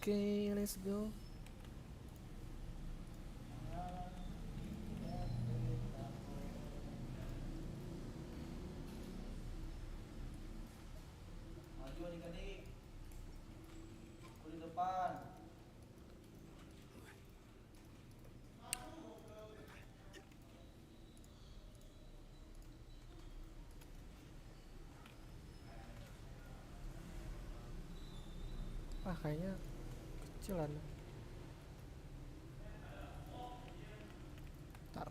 Oke, let's go. Maju adik-adik. Aku di depan. Ah, kayaknya kecilan. Ntar.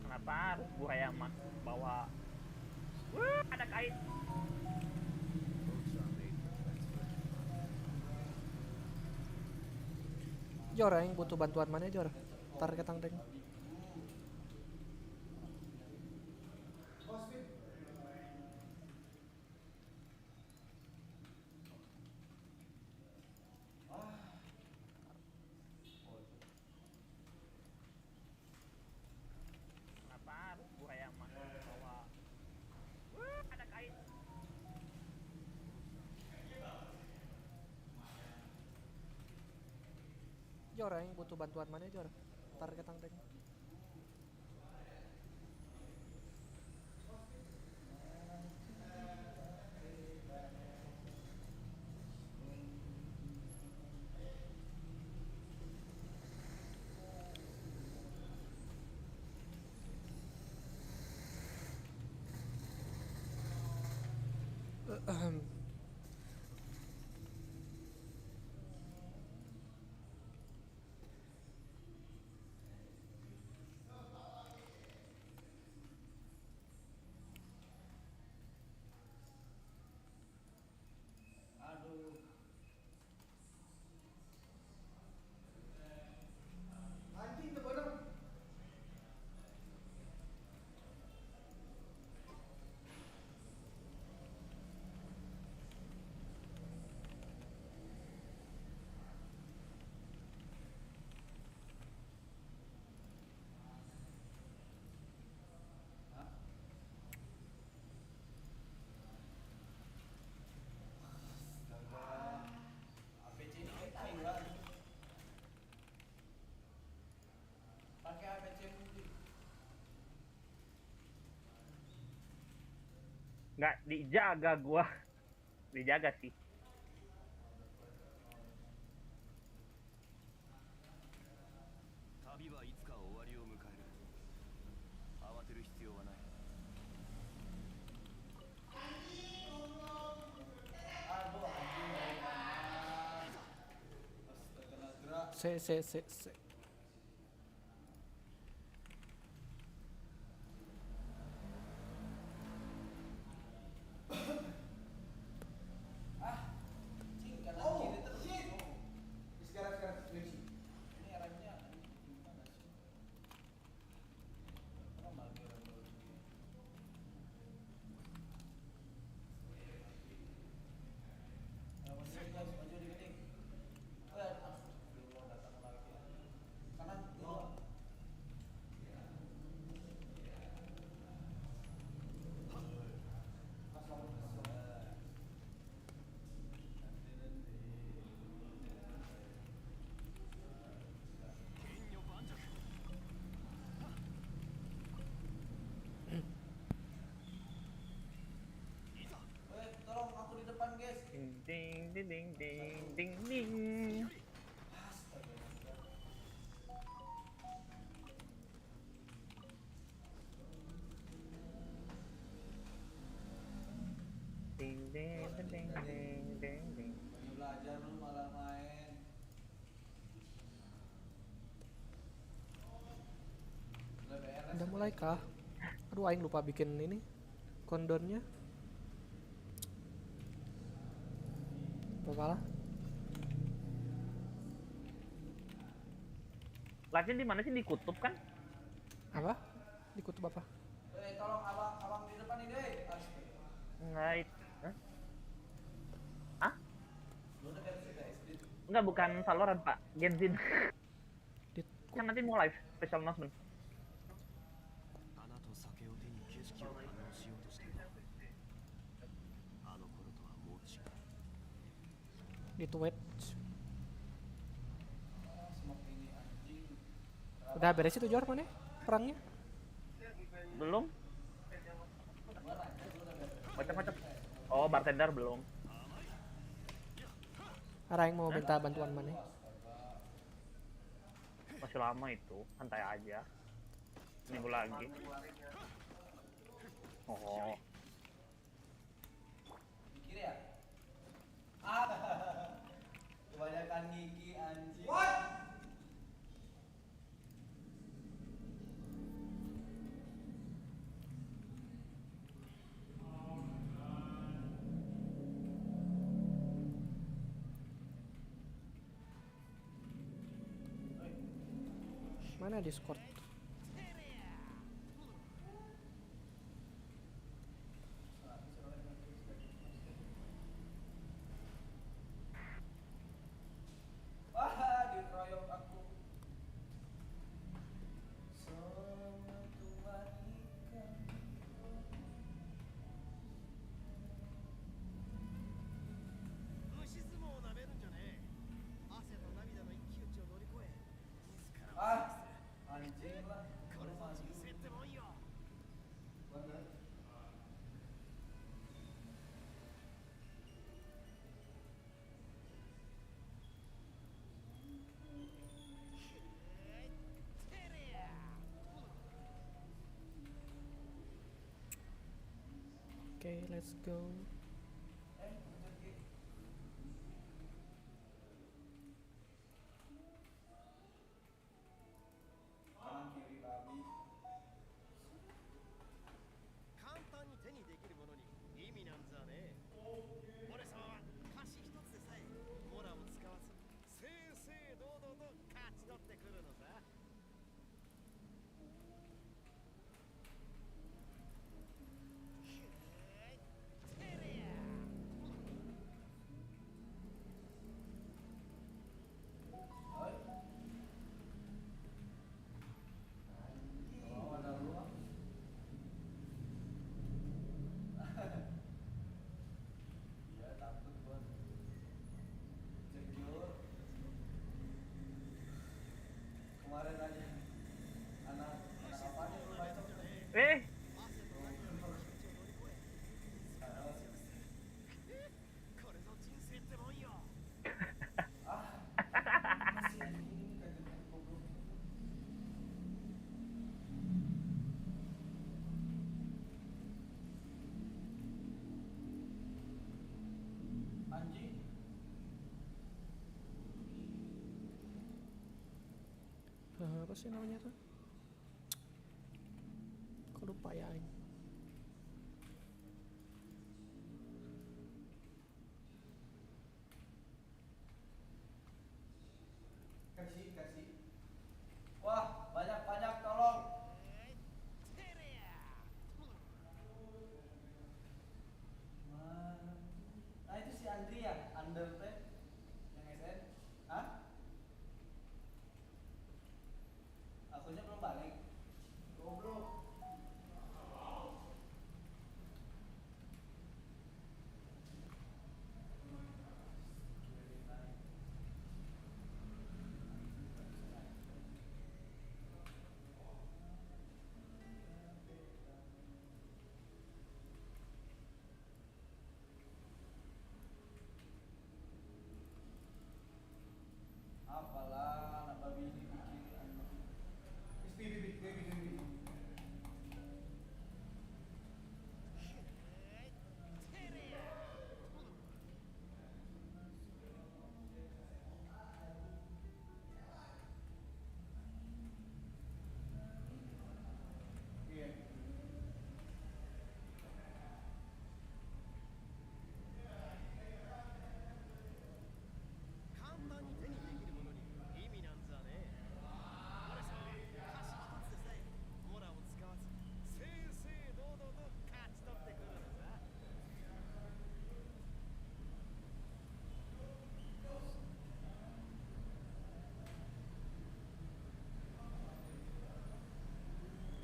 Kenapa harus buaya emas bawa? Wah, ada kait. Jor, yang butuh bantuan mana Jor? Ntar ke tank. Kenapa harus buaya emas bawa? Wah, ada kait. Jor, yang butuh bantuan mana Jor? Ntar ke tank. Aduh. Anjing ke Bandung. APC ini kayak lah. Pakai APC mungkin. Nggak dijaga gua. Dijaga sih. 旅はいつか終わりを迎える。慌てる必要はない。 Aduh anjing dari kanan. Astaga gerak. Se. Anjing kanan kiri terus. Sekarang switch. Ini arahnya gimana sih? Apa lagi orang maju guys, maju dikit. Oh ya, astagfirullah datang lagi. Kanan dulu. Tolong aku di depan guys. Ding ding ding ding ding ding ding. Ding ding ding ding ding ding. Lagi belajar lu malah main. Udah mulai kah? Aduh, aing lupa bikin ini kondonnya. Apa lah? Latihan di mana sih, di kutub kan? Apa? Di kutub apa? Tolong abang di depan ini deh. Astaga. Enggak itu. Hah? Hah? Lu udah beres ya SD tuh. Enggak, bukan Valorant, Pak. Genshin. Di Kan nanti mau live special announcement. 花と酒を手に景色を堪能しようとしたが、あの頃とは di Twitch. Smoke ini anjing. Udah beres itu Jor mana? Perangnya? Belum. Macam-macam. Oh, bartender belum. Ada yang mau minta bantuan mana? Masih lama itu, santai aja. Minggu lagi. Oh, Mikir ya? Ah. Kebanyakan gigi anjing. What? Mana Discord? Wah, dikeroyok aku. Semua ikan. 虫相撲をなめるんじゃねえ。汗と涙の一騎打ちを乗り越え、自らを Ah, anjing lah. これぞ人生ってもんよ。 Bener. Okay, let's go. Kanan kiri babi. 簡単に手にできるものに意味なんざねえ。俺様は菓子一つでさえモラを使わず正々堂々と勝ち取ってくるのさ。 Kalau ada ruang. Iya, takut gua. Jujur. Kemarin aja anak apa nih lu baca? eh, これぞ人生ってもんよ。 Ah, masih anjing ini kaget goblok. Anjing. Apa sih namanya tuh? Kok lupa ya aing. Kasih. Wah, banyak tolong. Mana? Nah, itu si Andri ya, Under teh yang SN. Hah? Akunnya belum balik. Goblok. Apalah, anak babi ini bikin anjing. Baby. Iya.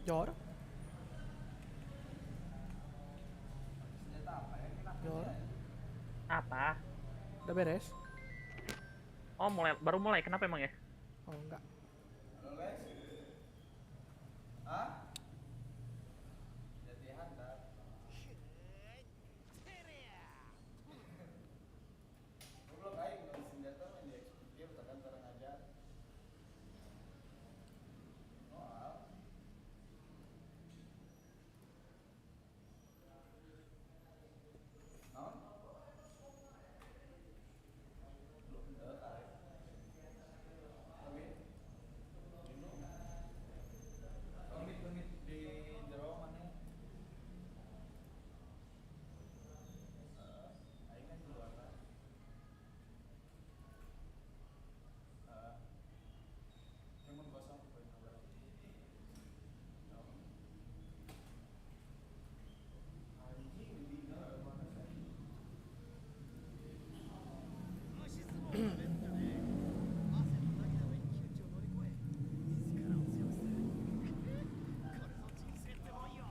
Jor, Senjata apa ya? Kenapa Jor, ya? apa? udah beres? Oh, baru mulai. Kenapa emang ya? Oh enggak. Halo guys. Hah? Latihan dah. Belum aing nggak senjata main di eksekutif tekan terang aja. Soal. Non? Belum dah kali. Tapi Pemit di jero mana? Aing kan keluar lah. Temen kosong poin 12. Anjing di mana mana saya? 無視相撲なめんじゃねえ。汗と涙の一騎打ちを乗り越え自らを強くする。これぞ人生ってもんよ。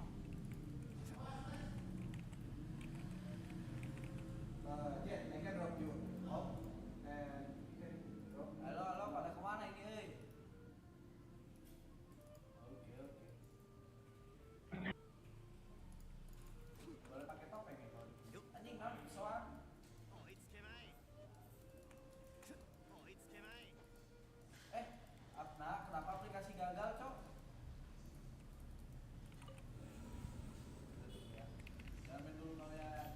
Jen, I can drop you off and you can drop. Halo, pada kemana ini, euy? Oke. Boleh pakai topeng ya, Kon? Anjing, non, soal. 追いつけまい。追いつけまい。 Nah, kenapa aplikasi gagal, Cok? Jangan main dulu, no ya.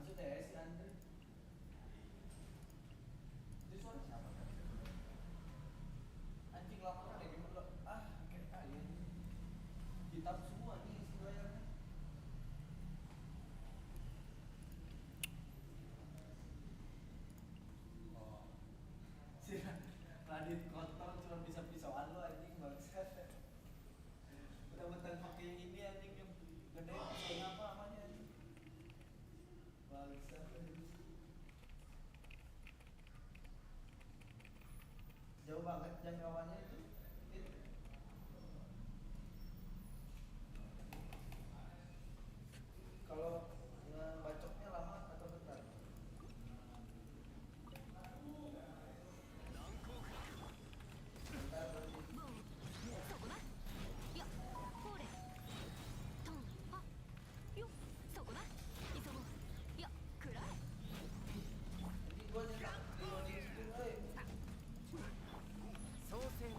Maksudnya si Andre itu suara siapa kan? Anjing lapar deh gimana lo? Kayak kalian hitam semua nih isi layarnya. Oh si Radit kontol cuma bisa pisauan lo anjing bangsat. Udah pakai yang ini anjing yang gede pisau apa namanya anjing. Bangsat. Jauh banget jangkauannya itu. Kalau bacoknya lama atau bentar? Bentar berarti. Ini gua nyetak di loading screen, euy. 創世の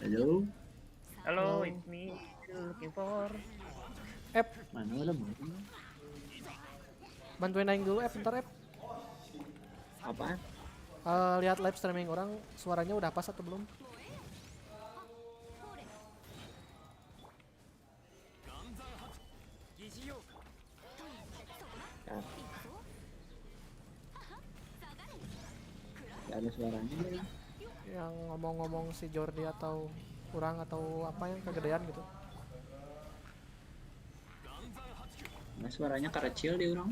Halo, Halo, it's me. Looking for. mana udah mau? Bantuin aing dulu bentar Apaan? Lihat live streaming orang suaranya udah pas atau belum? Ya. Gak ada suaranya nih. Yang ngomong-ngomong si Jordi atau kurang atau apa yang kegedean gitu. Nah, suaranya kecil di orang.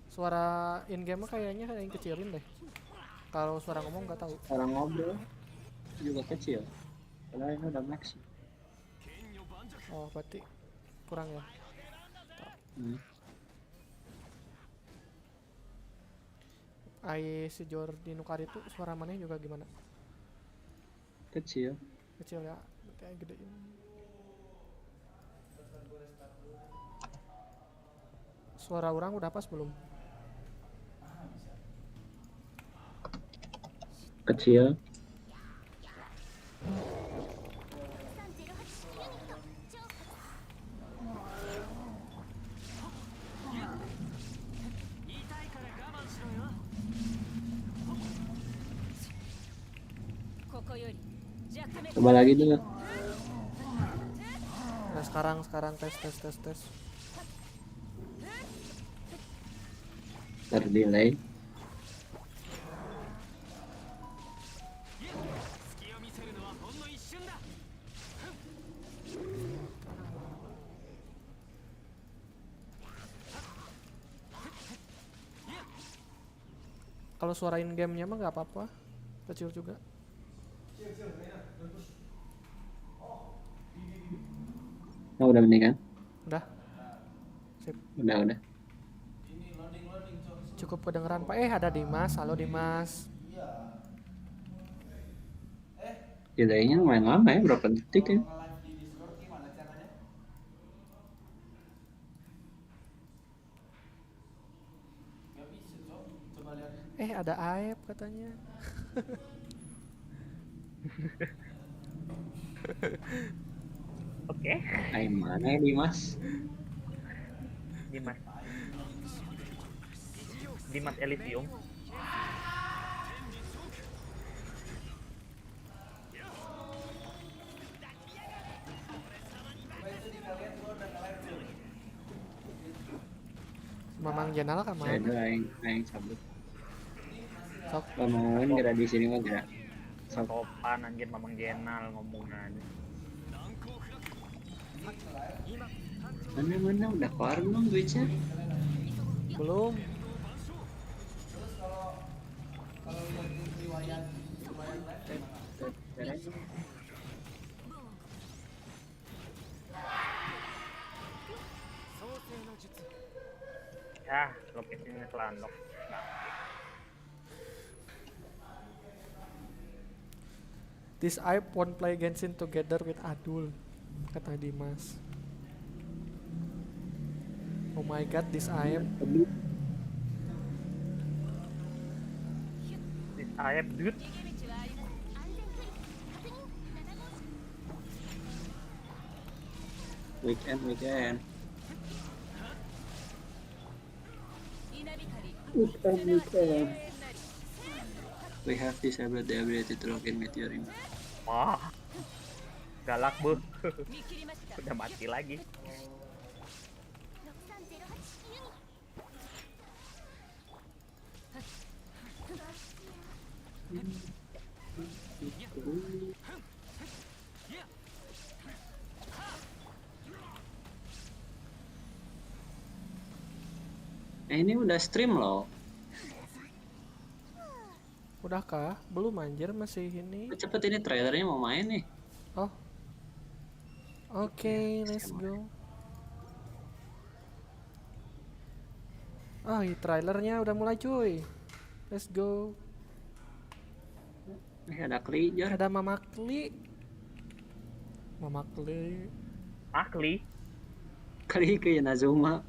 Suara in game mah kayaknya yang kecilin deh. Kalau suara ngomong nggak tahu. Orang ngobrol juga kecil. Kalau ini udah max. Oh berarti kurang ya. Hmm. Ai si Jordi Nukari itu suara maneh juga gimana? Kecil. Kecil ya. Berarti aing gedein. Suara orang udah pas belum? Kecil. Coba lagi dulu. Nah, sekarang tes. Terdelay. Kalau suara in game-nya mah nggak apa-apa, kecil juga. Oh, udah mendingan. Udah, sip. Udah. Ini loading cok. Cukup kedengeran Pak. Ada Dimas, halo Dimas. Iya. Delaynya lumayan lama ya, berapa detik ya? Nge-live di Discord gimana caranya? Gak bisa cok. Coba lihat. Ada Aep katanya. Oke. Ay, mana ya Dimas? Dimas Elysium. Mamang Jenal kan Saya mana? aing cabut. Sok. Lamun gerak di sini mah gerak. Sok. Sopan anjir Mamang Jenal ngomongan. Mana udah keluar belum duitnya? Belum. Terus kalau lihat riwayat live gimana? Ya, lokasinya selandok. This Aep won't play Genshin together with Adul, kata Dimas. Oh my god, this Aep. This Aep dude. Weekend. We have disabled the ability to log in with your email. Wah. Galak, Bu. Udah mati lagi. Ini udah stream loh. Udahkah? Belum anjir, masih ini. Cepet ini trailernya mau main nih. Oh. Oke, let's go. Trailernya udah mulai cuy. Let's go. Ada Klijar. Ada Mama Kli. Akli. Kali ke Inazuma.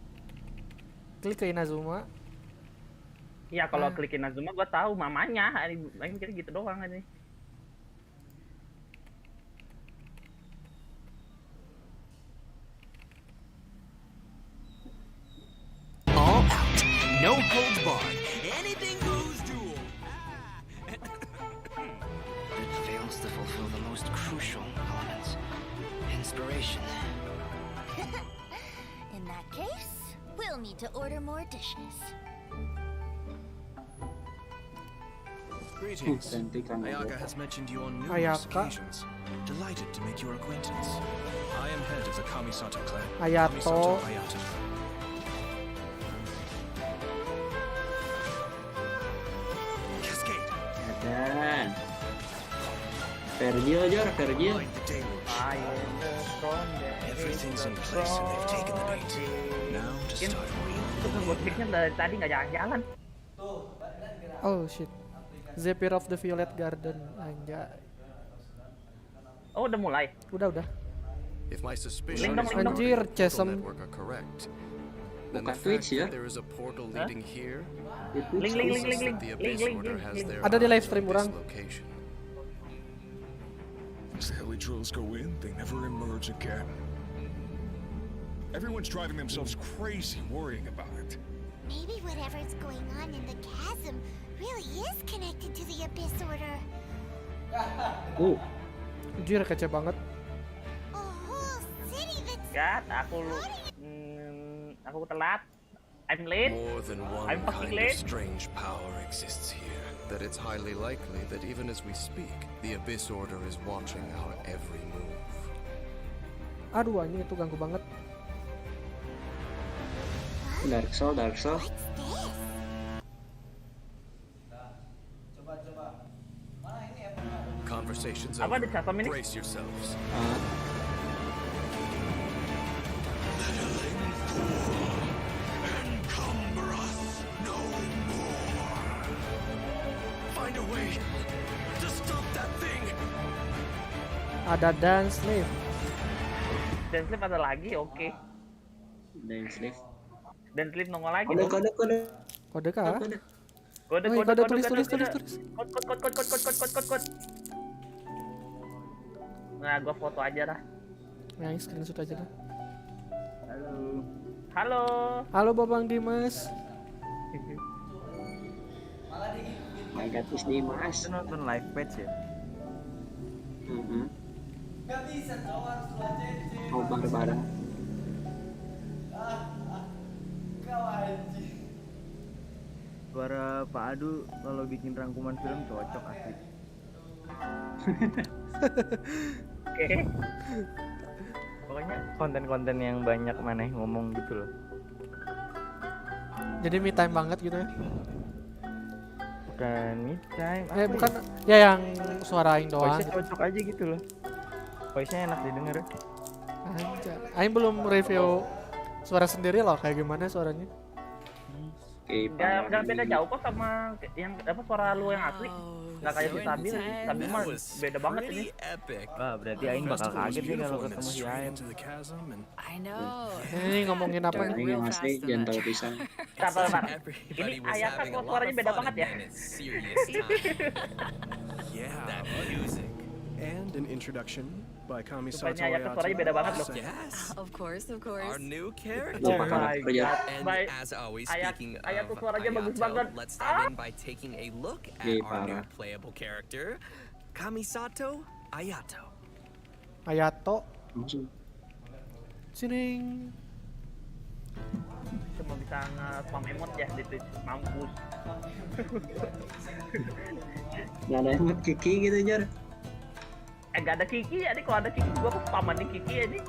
Klik ke Inazuma. Iya, kalau klik Inazuma gua tahu mamanya. Aing mikir gitu doang aja. All out, no holds barred. Anything goes duel. It fails to fulfill the most crucial elements. Inspiration. In that case, we'll need to order more dishes. Greetings. Gantikan Ayaka aja. has mentioned you on numerous Ayaka. occasions. Delighted to make your acquaintance. I am head of the Kamisato clan. Ayato. Kamisato Ayato. Cascade. Dan Vergil. Mind the deluge. Everything's in place and they've taken the bait. Now to start real. Itu kan buat triknya dari tadi nggak jalan-jalan. Oh shit. Zephyr of the Violet Garden. Anjay. Oh, udah mulai. Udah. If my suspicions Lindong, regarding Anjir, the portal Chesem. network are correct, then Buka the Twitch fact ya. that there is a portal leading here Link. tells us that the Abyss Order has their Ada di live eyes stream on this orang. location. Once the heli drills go in, they never emerge again. Everyone's driving themselves crazy worrying about it. Maybe whatever's going on in the chasm really is connected to the Abyss Order. Anjir kece banget. A whole city that's Gat, aku telat. I'm late. More than one I'm fucking kind of late. strange power exists here. That it's highly likely that even as we speak, the Abyss Order is watching our every move. Aduh anjing itu ganggu banget. Dark Soul. what's this? Coba. Mana ini ya? Conversations Apa over. ada custom ini? Brace yourselves. Find a way to stop that thing. Ada dance lift. Dan slip ada lagi, oke. Dance Lift. Dan slip nongol lagi. Kode. Kode kah? Kode. Oh, kode tulis. Kode. Nah, gua foto aja dah. Yang screenshot aja dah. Halo. Halo Babang Dimas. My God, is Dimas. Itu nonton live page ya? Gak bisa cowok harus dua cece. Nobar bareng. Kau anjing. Suara Pak Adu kalau bikin rangkuman film cocok asli. Oke. Pokoknya Konten-konten yang banyak maneh ngomong gitu loh. Jadi me time banget gitu ya. Bukan me time. Bukan ya yang suarain doang. Voice-nya cocok aja gitu loh. Voice-nya enak didengar. Anjay. Aing belum review suara sendiri loh kayak gimana suaranya. nggak beda jauh kok sama yang apa suara lu yang asli. Nggak kayak si Sabil. Sabil mah beda banget ini. Wah, berarti Aing bakal kaget nih kalau ketemu si Aing. I know. Ini ngomongin apa? Ini yang asli jangan pisang. Bentar. Ini ayatnya kok suaranya beda banget ya. That music. And an introduction by Kamisato Rupanya ayatnya suaranya beda banget loh. Yes. Of course. Our new character. Oh my god. And Baik. as always, Ayat- speaking ayat tuh of suaranya bagus banget. Ayato, let's dive in by taking a look at our new playable character, Kamisato Ayato. Hayato. Langsung. Sining. Cuma bisa nge-spam emot ya di Twitch. Mampus. Nggak ada emot Kiki gitu Jar. Gak ada Kiki ya nih, kalau ada Kiki gua spaman nih Kiki ya nih.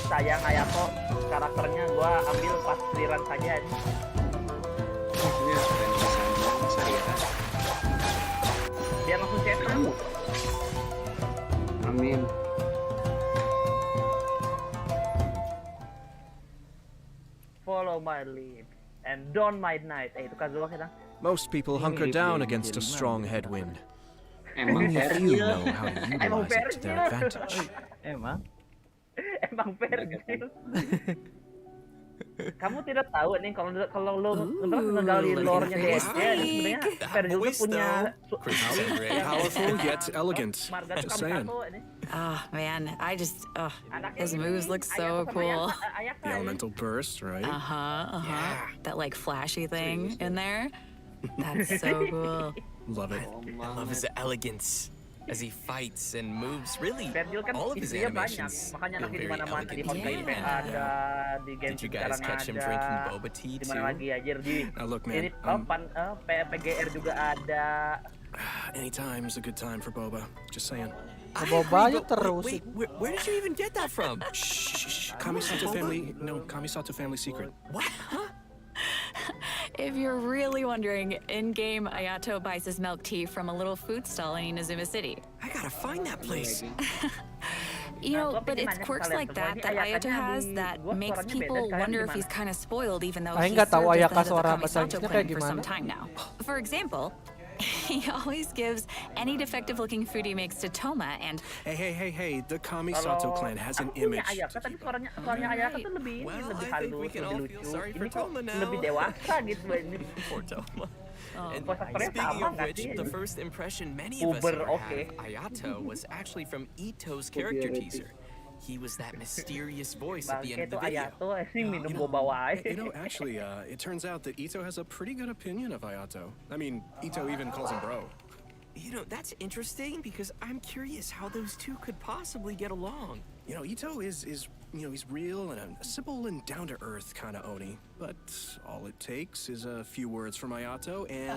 Sayang Ayato, karakternya gua ambil pas clearance saja nih. Ini keren pisan saya. Biar langsung cetak. Amin. Follow my lead and don't my night. Itu Kazuha kita. Most people hunker down against a strong headwind. Emang Only a fair few ya. know how to utilize it to their advantage. Emang? Emang Virgil. Kamu tidak tahu nih kalau lo ngegali lore-nya dia sebenarnya Virgil tuh punya Powerful yet elegant. marga Just tuh saying. satu ini. Oh man, Anaknya his ini, moves look so Ayato sama cool. Ayaka The ini. elemental burst, right? That like flashy thing in there. That's so cool. Love it. I love his elegance as he fights and moves. Really, Virgil kan all of his istrinya banyak, animations makanya feel anaknya di very mana-mana di elegant. Hotline Yeah. ada, di Did Genshin you guys sekarang catch him ada, drinking boba tea di mana too? lagi aja di Now look, ini man. PGR juga ada. Anytime's a good time for boba. Just saying. I Boba agree, aja but terus. Wait, where did you even get that from? Shh. Kamisato family. No, Kamisato family secret. What? Huh? If you're really wondering, in-game Ayato buys his milk tea from a little food stall in Inazuma City. I gotta find that place. You know, but it's quirks like that that Ayato has that makes people wonder if he's kind of spoiled, even though Aing he's nggak tahu served as Ayaka the head of suara the bahasa Kamisato Inggrisnya clan kayak for some gimana? time now. For example, he always gives any defective-looking food he makes to Toma, and Hey. The Kamisato clan has an Aku punya image. Ayaka, tapi suaranya Ayaka tuh lebih Well, lebih I think we halus, can lebih all lucu. feel sorry Ini for kok Toma now. lebih dewasa gitu ini. Poor Toma. And voice actornya speaking sama of nggak which, sih? the first impression many of us Uber, ever okay. had of Ayato was actually from Ito's character teaser. He was that mysterious voice at the end Bangke of the tuh video. Ayato anjing minum boba wae. Actually, it turns out that Ito has a pretty good opinion of Ayato. I mean, Ito even calls him bro. That's interesting because I'm curious how those two could possibly get along. Ito is he's real and a simple and down-to-earth kind of Oni. But all it takes is a few words from Ayato, and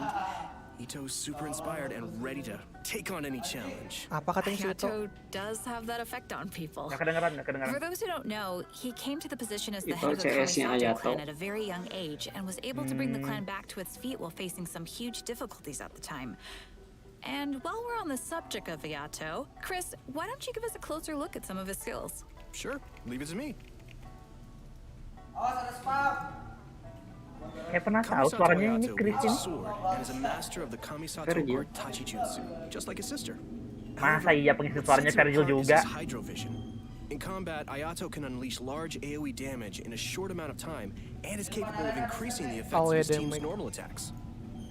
Ito's super inspired and ready to take on any challenge. Apa katanya si Ito? Ayato does have that effect on people. Nggak kedengeran. For those who don't know, he came to the position as the Ito head of the CS-nya Kamisato Ayato. clan at a very young age and was able to bring the clan back to its feet while facing some huge difficulties at the time. And while we're on the subject of Ayato, Chris, why don't you give us a closer look at some of his skills? Sure, leave it to me. Awas ada spam. Kayak pernah tahu Kamisato suaranya ini Ayato Chris wields a ini. sword and is a master of the Kamisato Virgil. art Tachijutsu, just like his sister. Masa iya pengisi What suaranya sets him Virgil apart is juga? his hydrovision. In combat, Ayato can unleash large AoE damage in a short amount of time and is capable of increasing the effects of his team's damage. normal attacks.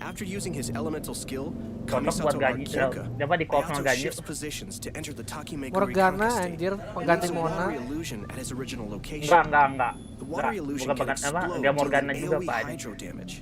After using his elemental skill, Cocok buat Kamisato gaji, Art Kyoka, dapat di call sama Ayato gaji. shifts positions to enter the Takimakery Morgana Conquest state. anjir, He pengganti uses a Mona. watery illusion at his original location. Enggak. The watery illusion Bukan can bakat apa? explode Dia dealing Morgana juga AoE Pak. hydro damage.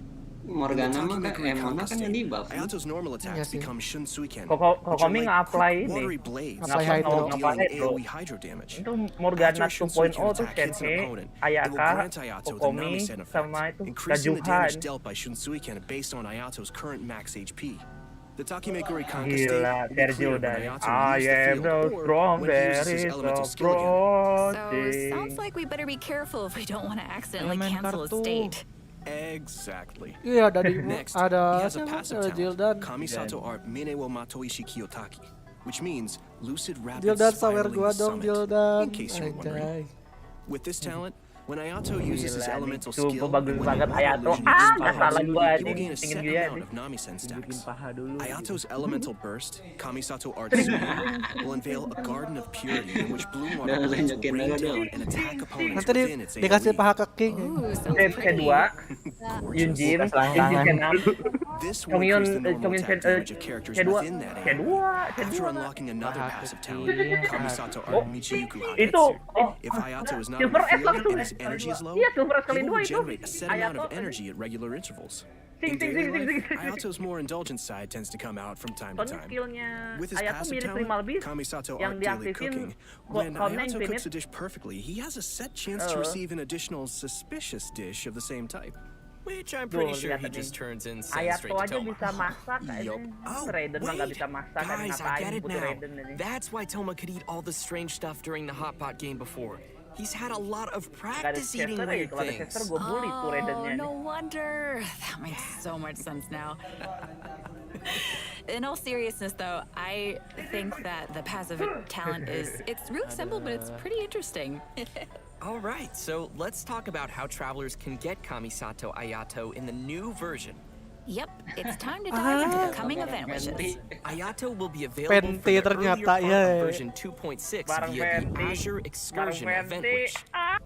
Morgana mah kan Takimakery Mona Conquest kan yang state, di buff. Ayato's normal attacks sih. become Shunsuiken, Kok which are Komi like nge-apply quick ini? watery blades Apply hydro. capable of dealing Hydro. AoE hydro damage. Itu Morgana After a 2.0 Shunsuiken tuh attack hits an Shenhe, opponent, it will Ayaka, grant Ayato the Kokomi, Namisen effect, sama itu increasing the damage Gajuhan. dealt by Shunsuiken based on Ayato's current max HP. The Takimakery Conquest state Gila, will be Sergio cleared when dari Ayato I leaves the am field so or strong, when he uses very his so elemental skill again. So, sounds like we better be careful if we don't want to accidentally Main cancel a kartu. state. Exactly. Iya dari Next, ada he has a siapa? passive Gildan. talent, Kamisato Art Minewo Matoishi Kiyotaki, which means lucid rapid Gildan sawer spiraling gua dong summit, Gildan. in case you're wondering. Anjay. With this talent, when Ayato uses his Gila, elemental itu skill, bagus and when banget the water Ayato. illusion Nggak expires, salah gua he will gain a tingin set dia amount nih. of Namisen Bikin stacks. paha dulu. Ayato's elemental burst, Kamisato Art Speed, will unveil a garden of purity in which blue water Nah, blades will lanjutin rain dulu down dong. and attack opponents Nanti within its dikasih AoE. paha ke King. Ooh, sounds C2, pretty. Yunjin, Selangkangan. Yunjin Senam, This will increase the normal Chongyun attack damage of characters C2, within that area. After unlocking another passive talent, Kamisato Art Michiyuku itu Haketsu, if Ayato is not in Silver the S field langsung. and his energy is low, Iya, Silver S he kali will 2 itu. generate a set amount of Ayato, energy at regular intervals. Sing, In sing, daily sing, sing, life, sing, sing. Ayato's more indulgent side tends to come out from time to Soalnya time. skillnya With his Ayato passive mirip talent, Primal Beast Kamisato yang Art Daily diaktifin Cooking, when cloudnya Ayato cooks infinite. a dish perfectly, he has a set chance to receive an additional suspicious dish of the same type. Which I'm pretty Tuh, sure he lihat just nih. turns in sends Ayato straight to aja Toma. bisa masak kayaknya. Yup. Oh, Raiden mah nggak wait. bisa masak, kan Guys, I ngapain get it butuh now. Raiden ini. That's why Toma could eat all the strange stuff during the hot pot game before. He's had a lot of Gak ada practice eating Chester ya, weird kalau ada things. Chester gue bully tuh Oh, Raidennya. no wonder. That makes so much sense now. In all seriousness, though, I think that the passive talent it's really simple, but it's pretty interesting. All right, so let's talk about how travelers can get Kamisato Ayato in the new version. Yep, it's time to dive into the coming event wishes. Ayato will be available for Venti the earlier ternyata, part ya. of version 2.6 Bareng via the Venti. Azure Excursion Bareng event Venti. wish.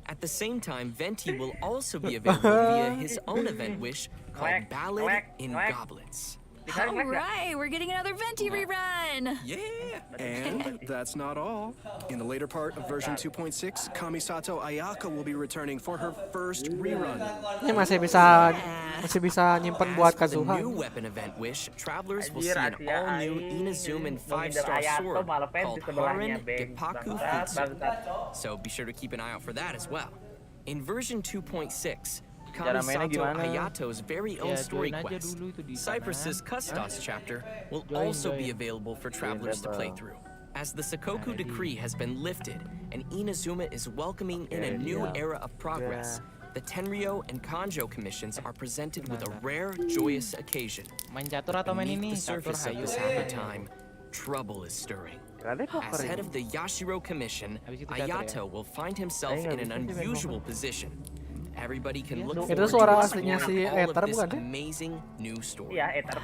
At the same time, Venti will also be available via his own event wish called Quack, Ballad quack, in quack. Goblets. Tinggal All ngeles nggak? right, we're getting another Venti rerun. Yeah! And that's not all. In the later part of version 2.6, Kamisato Ayaka will be returning for her first rerun. Ini masih bisa nyimpen buat As for the Kazuha. new weapon event wish, travelers will see Anjir, an Asia all-new Aing. Inazuman Mau ngider 5-star Ayato, sword malah Venti called sebelahnya, Haren Beng. Geppaku Bangsat, Futsu. bangsat. So be sure to keep an eye out for that as well. In version 2.6, Cara mainnya Kamisato gimana? Ayato's very own Ya, story join aja quest, dulu itu di Cyprus's sana. Custos chapter, will Join, also be join. available for travelers to play through. As the Sakoku decree has been lifted and Inazuma is welcoming in a new era of progress, the Tenryo and Kanjo commissions are presented with a rare, joyous occasion. Main catur atau main Beneath ini? the Catur surface of hayu. this happy time, trouble is stirring. As head of the Yashiro Commission, Habis itu catur ya? Ayato will find himself in an unusual position. Everybody can look Itu forward to suara exploring aslinya si all of Ether this bukan sih? amazing new story. Iya, Ether.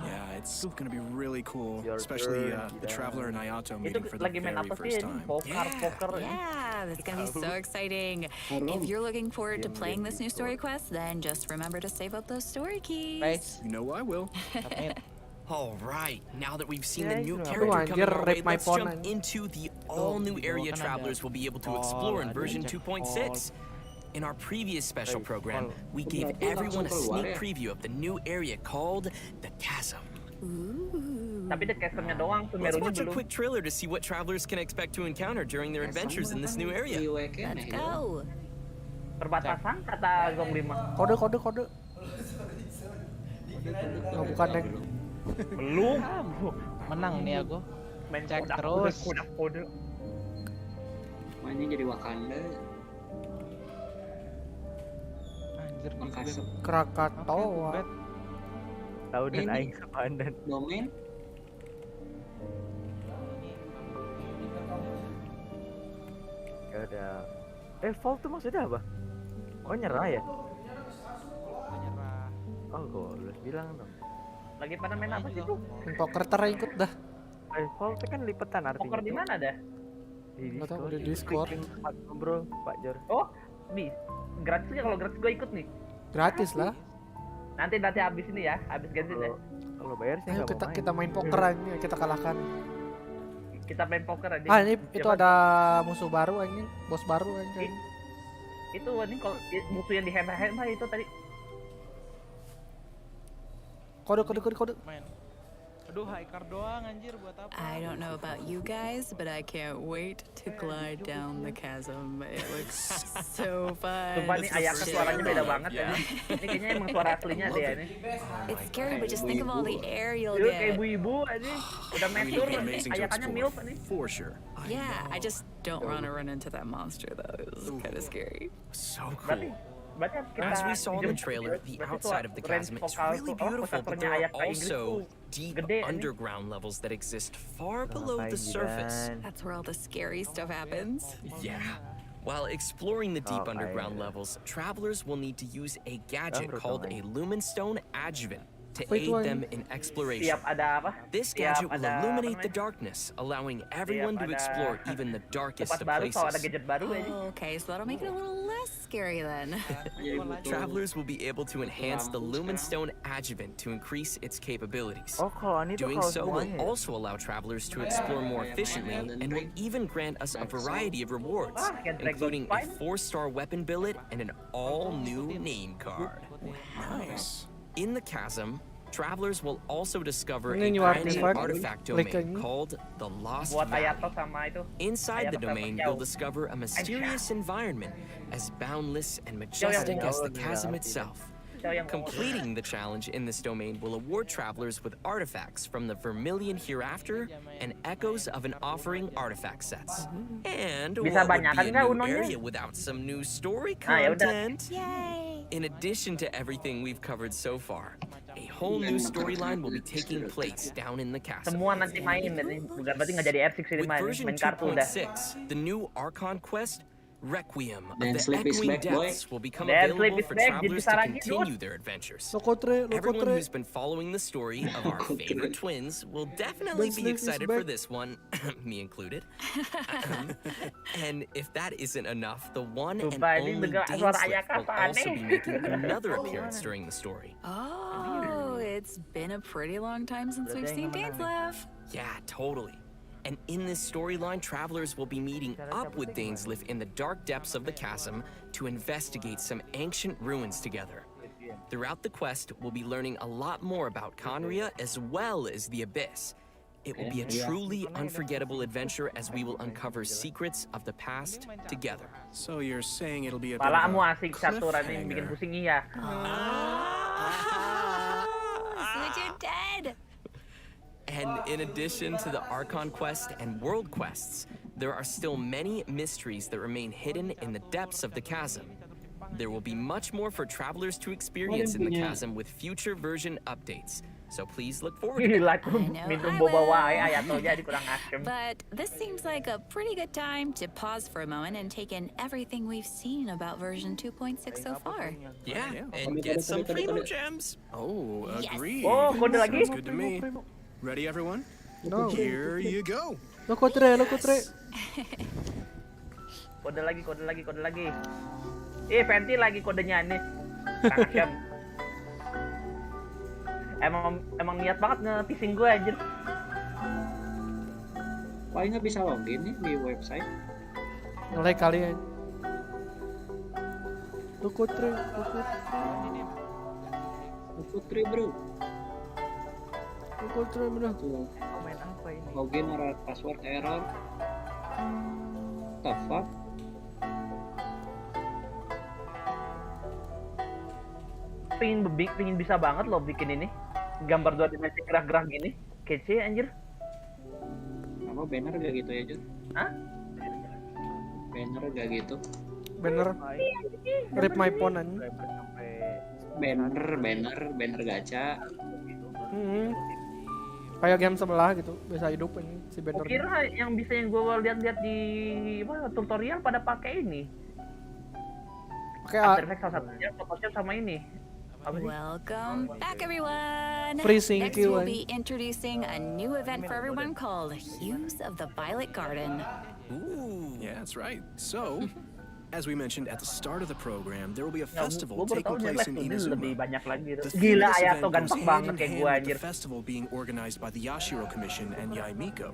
Yeah, it's gonna be really cool, Your especially turn, the Traveler and Ayato Itu meeting for the lagi main very apa sih first ini? time. Poker. Yeah, that's gonna be so exciting. If you're looking forward to playing this new story quest, then just remember to save up those story keys. Guys, You know I will. submit. All right, now that we've seen the Yeah, new itu character apa? coming our way, Rip my let's phone jump aja. into the all-new di bawah area kan travelers ada will be able to hall, explore in ada version checkpoint. 2.6. In our previous special Hey, program, hall. we gave Berarti everyone a langsung keluar sneak ya? preview of the new area called the Chasm. Tapi the chasm-nya doang, Let's Sumerunya watch a belum. quick trailer to see what travelers can expect to encounter during their adventures in this new area. Let's go. Perbatasan kata Gong 5. Kode. Oh, bukan Neng. Belum. Menang nih aku. Main Cek kodak, terus. kode. Mainnya jadi Wakanda. Anjir di Makassar. Krakatoa. Tahu dan Ini. aing sepandan. Domain. Ya udah. Vault tuh maksudnya apa? Oh nyerah ya? Oh gue bilang dong. Lagi pada main apa sih tuh? Poker ikut dah. Vault itu kan lipetan artinya. Poker di tuh. mana dah? Di Nggak tahu, Discord. di Discord. Tempat ngobrol Pak Jor. Oh, gratis ya, kalau gratis gue ikut nih. Gratis lah. Nanti abis ini ya, abis Genshin ya. Kalau bayar sih Ayo nggak mau kita main poker aja, kita kalahkan. Kita main poker aja. Ah ini itu Siapa- ada musuh baru anjing, bos baru anjing. Itu ini kalau musuh yang di hand itu tadi. Kode. main. Aduh, haikar doang anjir buat apa? I don't know about you guys, but I can't wait to glide down the chasm. It looks so fun. Sumpah nih ayaknya suaranya beda banget ya. Yeah. Ini kayaknya emang suara aslinya deh ya ini. It's scary, but just think of all the air you'll Yuk kayak get. ibu-ibu aja. Udah mature, Amazing to ayakannya explore, milf nih. for sure. Yeah, I just don't want to run into that monster though. It's kind of scary. So Berarti cool. berarti kita As we saw in the dijemput trailer, ya. the Berarti outside of the range chasm is vokal really tuh, beautiful, but prosesornya there are ayat ke Inggris also tuh deep gede ini. underground levels that exist far below the Ngapain, surface. Jidan? That's where all the scary stuff happens. Yeah. While exploring the deep Oh, underground I- levels, travelers will need to use a gadget Baru called dong, a Lumenstone Adjuvant to Apa aid itu, them in exploration. Tiap ada apa? This Tiap gadget will ada illuminate apa the namanya? darkness, allowing everyone to ada explore even the darkest Tempat of baru kalau ada places. gadget baru aja. Oh, okay, so that'll make it a little less scary then. Travelers will be able to enhance the Lumenstone Adjuvant to increase its capabilities. Oh, kalau ini tuh Doing kalau so will semuanya ya? also allow travelers to explore more efficiently and will even grant us a variety of rewards, Kayak Dragon including a Spine. 4-star weapon billet and an all-new name card. Nice. In the chasm, travelers will also discover a Ini new brand new artifact. artifact Like domain a- called the Lost Buat Valley. Ayato sama itu. Inside the Ayato domain, sama you'll Xiao. discover a mysterious environment as boundless and yang majestic as the tahu. chasm itself. Xiao yang Completing the challenge in this domain will award travelers with artifacts from the Vermilion Hereafter and echoes of an offering artifact sets. And Bisa what would be banyakan a nggak new unonya? area without some new story Ah, ya udah. content? Yay! In addition to everything we've covered so far, a whole new storyline will be taking place down in the castle. semua nanti main ini. Bukan berarti nggak jadi R6 ini With main version kartu udah. 2.6, the new Archon quest, Requiem of Dan the Sleep is Echoing back, boy. Depths, will become Dan available Sleep is for back, travelers jadi to lagi, continue their adventures. Lokotre. Everyone who's been following the story of our favorite twins will definitely Dan be Sleep is excited for back. this one, me included. And if that isn't enough, the one and Sumpah, ini only dengar Dane suara Slip Ayaka will apa also aneh. be making another appearance during the story. Oh, it's been a pretty long time since we've seen Dane's laugh. Yeah, totally. And in this storyline, travelers will be meeting up with Dainsliff in the dark depths of the chasm to investigate some ancient ruins together. Throughout the quest, we'll be learning a lot more about Conria as well as the Abyss. It will be a truly unforgettable adventure as we will uncover secrets of the past together. So you're saying it'll be a bit Palamu of a asik satu ini bikin cliffhanger. pusing iya. So you're dead. And in addition to the Archon quest and world quests, there are still many mysteries that remain hidden in the depths of the chasm. There will be much more for travelers to experience in the chasm with future version updates. So please look forward to that. Gila tuh I know, minum I boba will. wae Ayato jadi kurang asem. But this seems like a pretty good time to pause for a moment and take in everything we've seen about version 2.6 so far. Yeah, Yeah. and get some primo gems. Oh, Yes. agreed. Oh, kode lagi? Sounds good to me. Ready, everyone? No. Here you go. Lokotre. Kode lagi. Fenty lagi kodenya ini. Kurang asem. Emang niat banget nge-phishing gue anjir. Wah, nggak bisa login nih di website. Ngelag kali ya. Tukut Putri bro. Tuh, Main apa ini? login or password error. The fuck? Pengen bisa banget loh bikin ini. Gambar 2 dimensi gerak-gerak gini. Kece anjir. Apa banner gak gitu ya Jun? Hah? Banner gak gitu? Banner rip my phone an. Banner gacha. Kayak game sebelah gitu, bisa hidup ini si banner. Kira yang gue lihat-lihat di tutorial pada pakai ini. Pakai After Effects salah satunya Photoshop sama ini. Apa sih? Welcome back, everyone. Freezing Next, queue, we'll eh? be introducing a new event for everyone called Hues of the Violet Garden. Ooh. Yeah, that's right. So, as we mentioned at the start of the program, there will be a Ya, festival gue baru taking tahu place in lebih Inazuma. banyak lagi gitu. The theme Gila, of this Ayato event goes ganteng hand banget in kayak hand gue with anjir. the festival being organized by the Yashiro Commission and Yaimiko.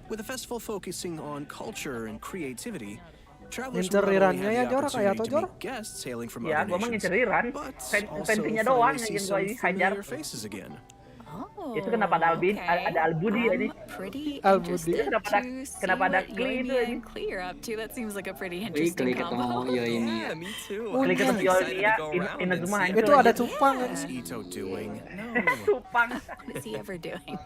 With the festival focusing on culture and creativity, travelers will not only Ngincer have ya, the Jor, kayak opportunity to Jor. meet guests hailing from Ya, other gue mah nations, ngeceriran. but also Fansinya doang finally see yang some gue hajar. familiar faces again. Oh, Itu kenapa ada ada Albudi ini? I'm pretty Albudi. interested to see Kenapa ada what Klee itu Yoimiya ini? and Klee are up to. That seems like a pretty Klik interesting ketemu combo. yo ini. Yeah, me too. Oh, Klik iya. ketemu Yoimiya, Inazuma hancur. Itu ada anjir. cupang. What's Ito doing? No. Cupang. What is he ever doing?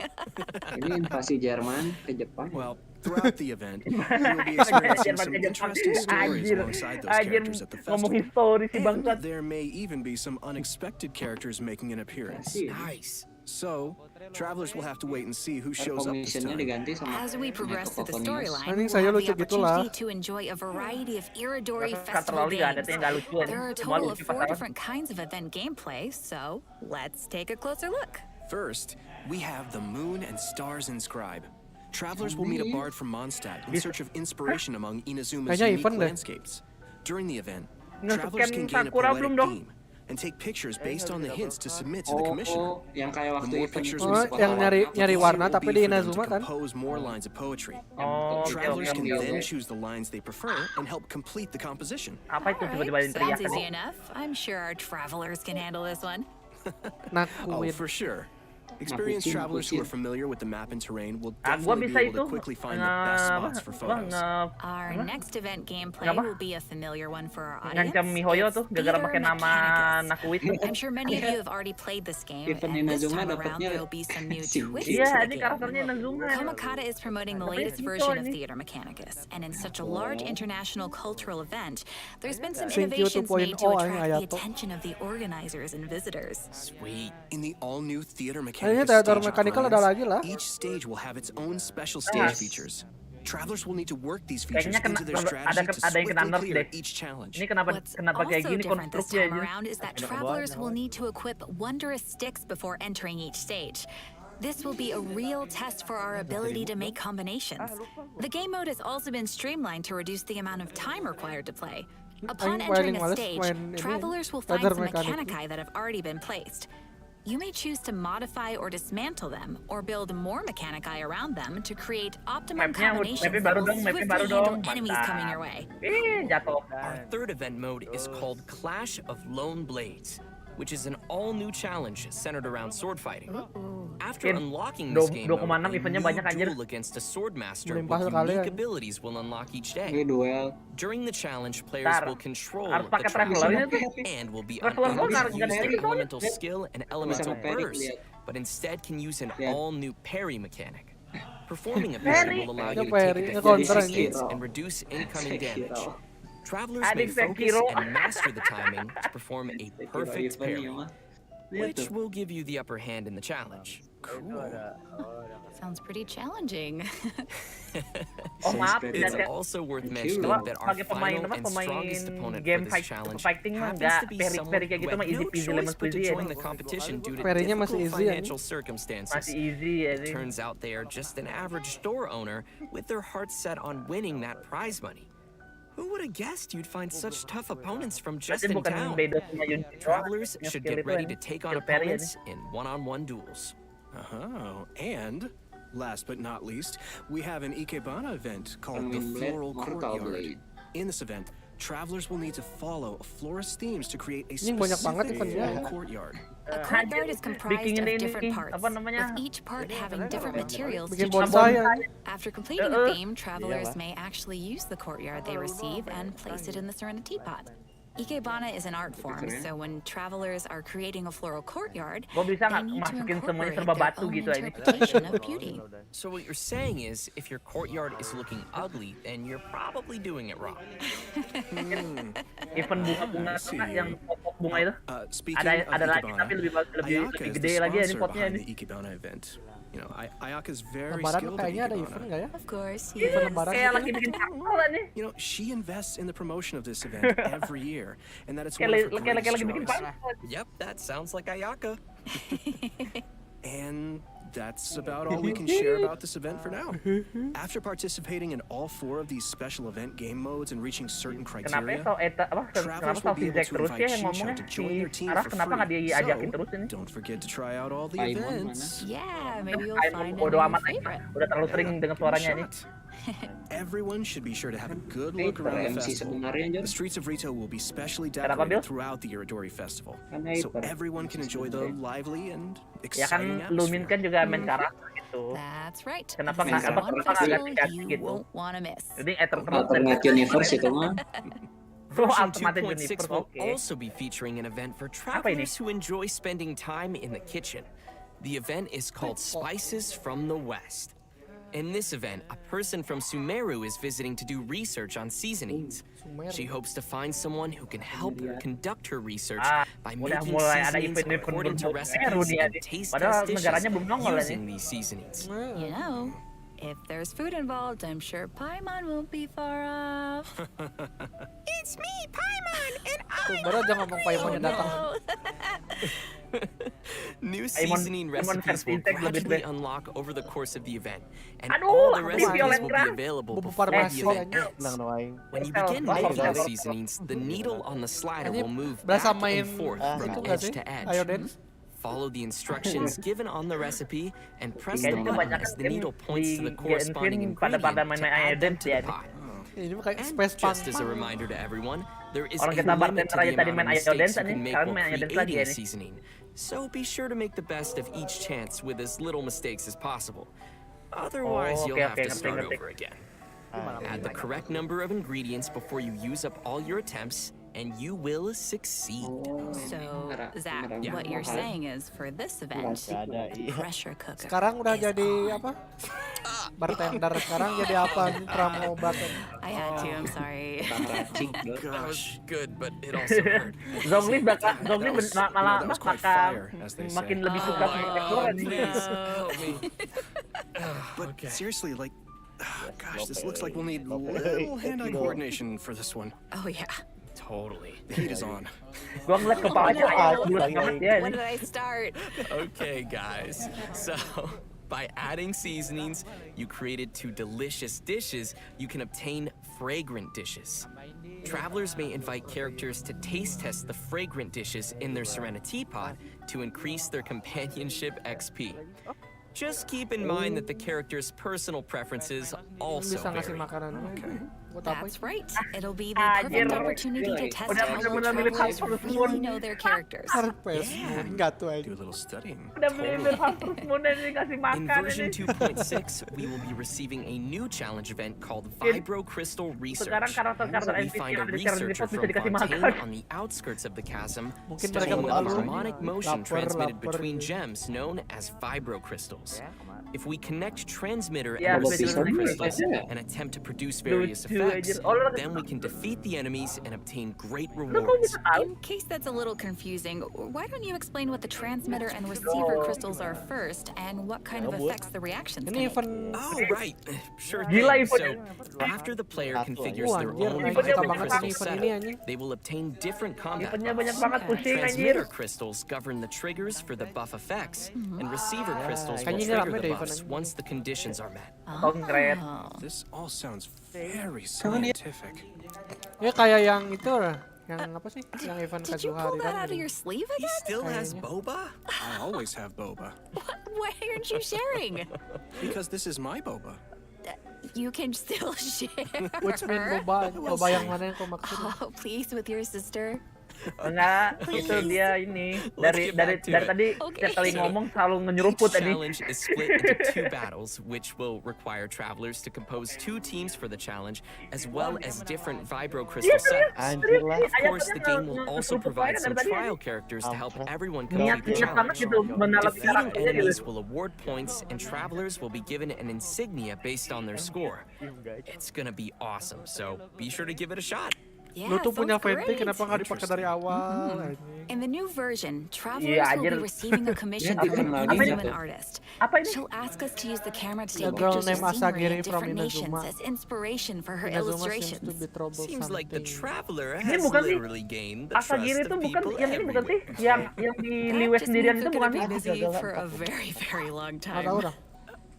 Ini invasi Jerman ke Jepang. Well, throughout the event, you will be experiencing some interesting stories Anjir, alongside those anjir, characters at the ngomong festival. histori si And bangsat. there may even be some unexpected characters making an appearance. Nice. So, travelers will have to wait and see who shows up this Recognition-nya time. diganti sama As we progress through the Nekoponius. storyline, Anjing, we'll saya have the lucu gitulah. opportunity to enjoy a variety of Iridori Kata festival Loli gak ada tuh yang gak games. lucu. There are a Semua total of lucu 4 pasaran. different kinds of event gameplay, so let's take a closer look. First, we have the Moon and Stars Inscribe. Travelers will meet a bard from Mondstadt in search of inspiration among Inazuma's Kayaknya unique event deh. landscapes. During the event, Nge-scan travelers can gain a Sakura poetic belum dong? theme and take pictures based on the hints to submit to the commission. Oh, yang kayak The waktu more event pictures itu we Oh, spot yang on, nyari the easier warna it will tapi be di for them to Inazuma kan? compose more lines of poetry. Oh, Travelers can oke. then choose the lines they prefer and help complete the composition. Apa itu tiba-tiba Alright, yang teriak sounds easy tadi? enough. I'm sure our travelers can handle this one. Oh, Nakuin. for sure. Experienced travelers who are familiar with the map and terrain will Ah, gua definitely bisa be able itu to quickly find the best spots for photos. Our next event gameplay Kenapa? will be a familiar one for our audience. ngancam Mihoyo It's tuh gara-gara Theater pakai nama Mechanicus. Nakuit. I'm sure many of you have already played this game, Event and this Inazuma time around dapatnya there will be some new si- twists Iya, to the ini game. karakternya Inazuma. Kamakata is promoting the Tapi latest itu version of ini. Theater Mechanicus, and in such a large international cultural event, there's been some Thank you innovations 2.0 made to attract the Ayato. attention of the organizers and visitors. Sweet. In the all-new Theater Kayaknya Mechanicus teater stage mechanical ada upgrades, lagi lah. each stage will have its own special stage Yes. features. Travelers will need to work these features Kayaknya into their strategy to ada yang kena swiftly nerf clear deh. each challenge. Ini kenapa What's kayak also gini different this konstruksinya time aja? around is that travelers will need to equip wondrous sticks before entering each stage. This will be a real test for our ability to make combinations. The game mode has also been streamlined to reduce the amount of time required to play. Upon Paling entering a males stage, main ini, travelers will find Theater some Mechanicus. mechanici that have already been placed. You may choose to modify or dismantle them, or build more mechanici around them to create optimum Mapnya combinations mapnya that baru will dong, mapnya swiftly baru handle dong. enemies Mantap. coming your way. Jatuh. Our third event mode is called Clash of Lone Blades, which is an all-new challenge centered around sword fighting. After Tin, unlocking this game mode, 2,6 a eventnya new banyak, anjir. duel against a sword master with Melimpah sekali, unique ya. abilities will unlock each Ini day. duel. During the challenge, players Ntar, will control harus the pakai traveler travelernya tuh. and will be Traveler unable gua to nggak use ada their itu. elemental skill and elemental ngeperik, burst, lihat. but instead can use an Lihat. all-new parry mechanic. Performing a Parry? parry will allow you to Parry, take a nge-counter defensive anjing. hits and reduce incoming damage. Sekiro. Travelers may Adik focus Sekiro. and master the timing to perform a Sekiro perfect event parry, ya mah. Lihat which tuh. will give you the upper hand in the challenge. Sounds pretty challenging. Oh maaf, It's dan also worth Thank mentioning you. that our sebagai pemain final and strongest opponent for game this fight challenge fighting mah happens nggak to be peri someone kayak who gitu mah had easy no peasy choice lemon but to squeezy ya. join the competition due to Parry-nya masih difficult easy, ya. financial circumstances. Masih easy ya It sih. turns out they are just an average store owner with their hearts set on winning that prize money. Who would have guessed you'd find such tough opponents from just Berarti in bukan town? beda sama Yun doang, Travelers punya should skill get itu ready ini. to take on Skill parry ya opponents in one-on-one duels. Oh, and last but not least, we have an Ikebana event called the Floral Courtyard. In this event, travelers will need to follow a florist's themes to create a Ini banyak banget specific eventnya. floral courtyard. A courtyard is comprised bikin of ini, different parts, apa namanya? with each part having different materials to Bikin choose bonsai from. ya. After completing a theme, travelers may actually use the courtyard they receive and place it in the Serenity Pot. Ikebana is an art form, so when travelers are creating a floral courtyard, Gua bisa they nggak need to masukin semuanya incorporate serba their batu own gitu ini? interpretation of beauty. So what you're saying is, if your courtyard is looking ugly, then you're probably doing it wrong. Event bunga-bunga I see. yang pot bunga itu. Speaking Ada of lagi Ikebana, tapi lebih Ayaka is gede the lagi ya ini sponsor potnya behind ini. the Ikebana event. You know, Ayaka's very Lebaran skilled at kayaknya ada event Ikebana. nggak ya? Of course, Event yes. Lebaran Kayak gitu. lagi bikin chapter lah nih. You know, she invests in the promotion of this event every year, and that it's one Kayak of her lagi greatest bikin joys. chapter. Yep, that sounds like Ayaka. And that's about all we can share about this event for now. After participating in all 4 of these special event game modes and reaching certain Kenapa criteria, kenapa travelers will so be able Zack to terus invite ya yang Shisho ngomongnya to join si their team Araf for kenapa nggak free. diajakin So, terus ini? don't forget to try out all the Paimon events. Yeah, maybe you'll Ayo find a bodo new amat aja. favorite. Udah terlalu sering dengar suaranya ini. Everyone should be sure to have a good look around the MC festival. sebenarnya Jon. The streets of Rito will be specially Kenapa, Bill? decorated throughout the Iridori Festival, Karena so hyper. everyone can enjoy the lively and Ya kan exciting Lumin kan atmosphere. juga main karakter gitu. That's right. Kenapa This nggak is apa one kenapa nggak festival dikasih you gitu? won't want to miss. Jadi terus Alternate universe itu mah. Version Alternative 2.6 universe, will okay. also be featuring an event for ini? travelers who enjoy spending time in the kitchen. The event is called Spices from the West. In this event, a person from Sumeru is visiting to do research on seasonings. She hopes to find someone who can help her conduct her research by udah making mulai ada seasonings event-event according to berbau recipes Sumeru nih, and Adi. taste Padahal test dishes negaranya belum nongol using ini. these seasonings. You know, if there's food involved, I'm sure Paimon won't be far off. It's me, Paimon, and Tuh, baru aja ngomong Paimonnya datang. New Paimon seasoning versi recipes will Insect lebih gradually best. unlock over the course of the event, and Aduh, all the aku recipes violet will gerah. be available Bubu before the farmasi event aja. ends. Nang doain. When you Excel, begin Excel, making the Excel. seasonings, the needle on the slider Ini will move berasa back main and forth itu from nggak edge sih? to edge. Ayo dance. Follow the instructions given on the recipe and press the Kayaknya button kebanyakan as the needle points to the di corresponding Genshin pada ingredient to main add them dance to ya the nih. pot. Ini mah kayak And space punk. just as a reminder to everyone, there is Orang a kita limit bartender to the aja tadi amount main of Ayo mistakes Dance you nih, can make sekarang while main Ayo Dance lagi creating ya a nih. seasoning. So be sure to make the best of each chance with as little mistakes as possible. Otherwise, Oh, you'll okay, have okay, to ngerti, start ngerti. over again. Add the correct number of ingredients before you use up all your attempts, and you will succeed. So, Zach, Yeah. what you're saying is for this event, Ada, iya. pressure cooker. Sekarang udah is jadi on. apa? Bartender sekarang jadi apa? Pramu bartender. I had to, I'm sorry. Racik, bro. That was good, but it also hurt. Zongli malah that was quite fire, as they say. makin lebih suka sama tekstur nih. Help me. But Okay. seriously, like, gosh, this looks like we'll need a little hand-eye coordination for this one. Oh, yeah. Totally. The heat is on. Gua ngeliat kepalanya kayak bulat banget ya When ini. did I start? Okay, guys. So, by adding seasonings you created to delicious dishes, you can obtain fragrant dishes. Travelers may invite characters to taste test the fragrant dishes in their Serenity Pot to increase their companionship XP. Just keep in mind that the character's personal preferences also Bisa ngasih vary. makanan. Buat apa That's itu? right. It'll be the Anjir. perfect opportunity to test Udah how your bener-bener milih travelers Harvest really Moon. know their characters. Harpes. Enggak tuh aja. Do a little studying. Udah beli Harvest Moon ini kasih In makan version ini. 2.6, we will be receiving a new challenge event called Vibro Crystal Research. Sekarang karakter-karakter We NPC find yang a ada di Serenity researcher Pot bisa from dikasih Fontaine makan. on the outskirts of the chasm Mungkin studying mereka the baru harmonic motion lapar, transmitted lapar between gitu. gems known as vibro crystals. If we connect transmitter Yeah, and betul, receiver betul, crystals betul. and attempt to produce various Lucu effects, aja. Oh, lo- then we can defeat the enemies and obtain great Lu kok rewards. bisa tahu? In case that's a little confusing, why don't you explain what the transmitter and receiver crystals are first and what kind of effects the reactions Ini can event make? Oh, right. Sure Gila thing. So, infonya. after the player configures Wah, their anjir, own anjir, vibro banget crystal ini event setup, ini, anjing. they will obtain different combat Eventnya banyak buffs. banget pusing anjir. Transmitter crystals govern the triggers for the buff effects, and receiver crystals will Kayaknya ini trigger rame the deh buffs event ini. once the conditions are met. Konkret. Oh. This all sounds very scientific. Ya kayak yang itu lah, yang apa sih? Yang event Did you Kazuha pull hari that out of ini. your sleeve He again? still has Kayaknya. boba? I always have boba. Why aren't you sharing? Because this is my boba. You can still share. Which mean boba? Boba yang mana yang kau maksud? Oh, please, with your sister. Enggak, itu dia ini dari Let's get back to it. tadi Okay. setiap kali So, ngomong selalu Each nyerumput tadi. challenge is split into 2 battles, which will require travelers to compose 2 teams for the challenge, as well as different vibro crystal setups. Anjir lah. Of course, the game will also provide some trial characters to help everyone complete the Niat banget challenge. gitu menalami Defeating karakternya gitu. enemies will award points, and travelers will be given an insignia based on their score. It's gonna be awesome, so be sure to give it a shot. Yeah, Lu tuh punya sounds Venti, great. kenapa nggak dipakai dari awal? anjing? In the new version, travelers Iya, will anjir. be receiving a commission Apa from an ini? Inazuma artist. Apa ini? She'll ask us to use the camera to A take girl pictures of named scenery Asagiri in from different nations Inazuma. as inspiration for her Inazuma seems to illustrations. be trouble Seems like the something. traveler Ini has bukan sih? literally gained the trust Asagiri of itu bukan people yang ini bukan sih? everywhere. Yang di That Liwe just sendirian means itu they're bukan gonna be sih? busy for a very, very long Nggak tahu time. dah.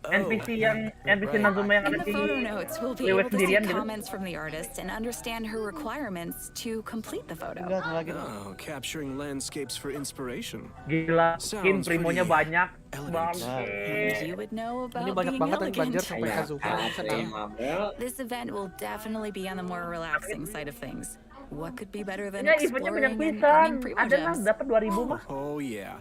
NPC yang NPC Nazuma yang In ada the di photo notes, we'll be Liwe able to see sendirian gitu. comments from the artist and understand her requirements to complete the photo. Enggak lagi. Oh, capturing landscapes for inspiration. Gila, skin Sounds primonya pretty banyak elegant. banget. You would know Ini about banyak being banget yang banjir elegant. sampai Kazuha. Sedih. This event will definitely be on the more relaxing side of things. What could be better than Ya, eventnya banyak exploring and pisan. earning primo Ada lah, gems? dapat 2000 mah. Oh, yeah.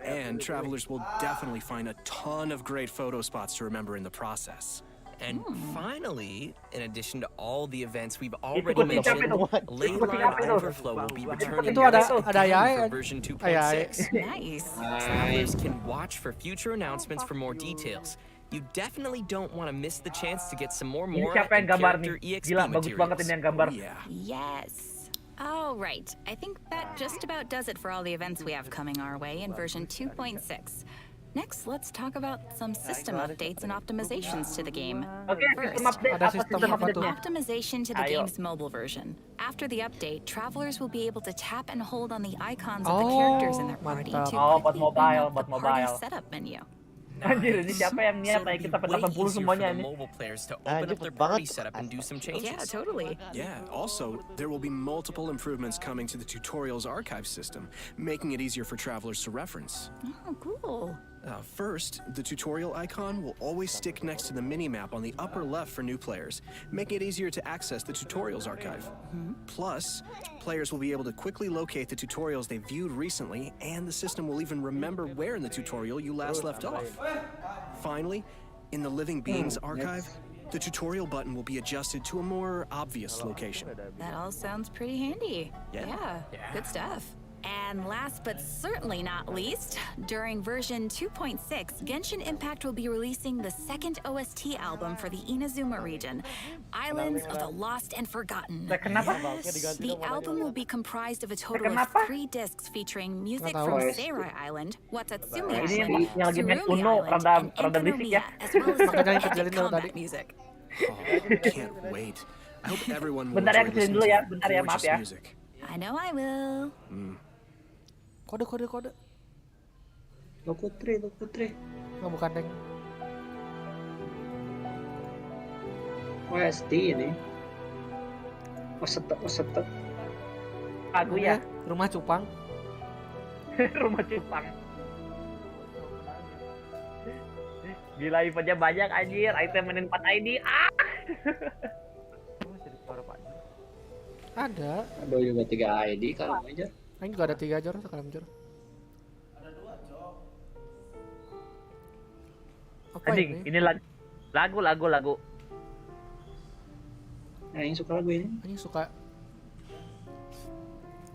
And travelers will definitely find a ton of great photo spots to remember in the process. And finally, in addition to all the events we've Itu already kucing apa mentioned, itu? Leyline apa itu? Overflow will be returning Itu ada next ada June Ayai. for version Ayai. 2.6. Nice. Travelers can watch for future announcements for more details. You definitely don't want to miss the chance to get some more Ini Mora siapa yang and gambar character nih? EXP Gila, bagus banget ini materials. yang gambar. Oh, yeah. Yes. All right. I think that just about does it for all the events we have coming our way in version 2.6. Next, let's talk about some system updates and optimizations to the game. Oke, First, sistem update. ada Apa sistem sistem apa tuh? update-nya? optimization to the Ayo. game's mobile version. After the update, travelers will be able to tap and hold on the icons of the Oh, characters in their party mantap. to Oh, buat quickly bring mobile, up buat the party mobile. setup menu. Anjir, ini siapa yang niat So kayak it'll kita be way 80 easier semuanya for the ini. mobile players to Ah, open up cepet their party banget. setup and do some changes. Yeah, totally. Yeah, also, there will be multiple improvements coming to the tutorials archive system, making it easier for travelers to reference. Oh, cool. First, the tutorial icon will always stick next to the mini-map on the upper left for new players, making it easier to access the tutorials archive. Plus, players will be able to quickly locate the tutorials they viewed recently, and the system will even remember where in the tutorial you last left off. Finally, in the Living Beings archive, the tutorial button will be adjusted to a more obvious location. That all sounds pretty handy. Yeah. Good stuff. And last but certainly not least, during version 2.6, Genshin Impact will be releasing the second OST album for the Inazuma region, Islands of the Lost and Forgotten. Kenapa? The album will be comprised of a total of Kenapa? 3 discs featuring music Nggak from tahu. Saweria Island, Watatsumi Ini yang Island, lagi main Tsurumi Uno, Island, rada and rada berisik ya. Enkanomiya, as well as some Makanya yang epic kecilin dulu combat tadi. music. Oh, can't wait. I hope everyone will Bentar ya, enjoy kecilin listening dulu to ya. that Bentar ya, maaf gorgeous ya. music. I know I will. Kode. Lo putri. Nggak bukan deng. OST ini. Osetek. Lagu ya, Rumah Cupang. rumah cupang. Gila, eventnya banyak anjir. Item menin 4 ID. Ah! Ada. Ada juga 3 ID kalau aja. Ini juga ada 3 jor sekarang jor. Apa Anjing, ini? ini lagu. Nah, yang suka lagu ini. Anjing suka.